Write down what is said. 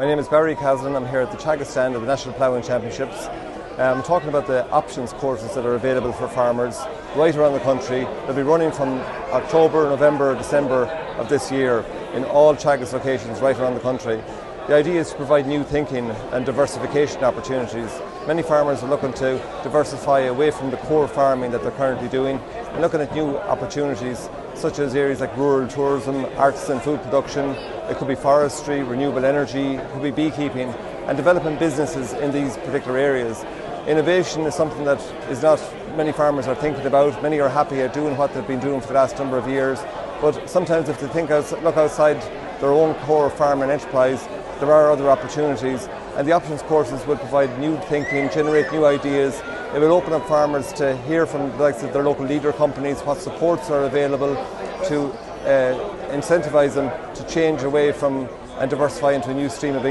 My name is Barry Caslin. I'm here at the Teagasc stand of the National Ploughing Championships. I'm talking about the options courses that are available for farmers right around the country. They'll be running from October, November, December of this year in all Teagasc locations right around the country. The idea is to provide new thinking and diversification opportunities. Many farmers are looking to diversify away from the core farming that they're currently doing and looking at new opportunities such as areas like rural tourism, artisan food production. It could be forestry, renewable energy, it could be beekeeping, and developing businesses in these particular areas. Innovation is something that is not many farmers are thinking about. Many are happy at doing what they've been doing for the last number of years, but sometimes if they look outside their own core farming enterprise, there are other opportunities, and the options courses will provide new thinking, generate new ideas. It will open up farmers to hear from the likes of their local leader companies what supports are available to incentivise them to change away from and diversify into a new stream of income.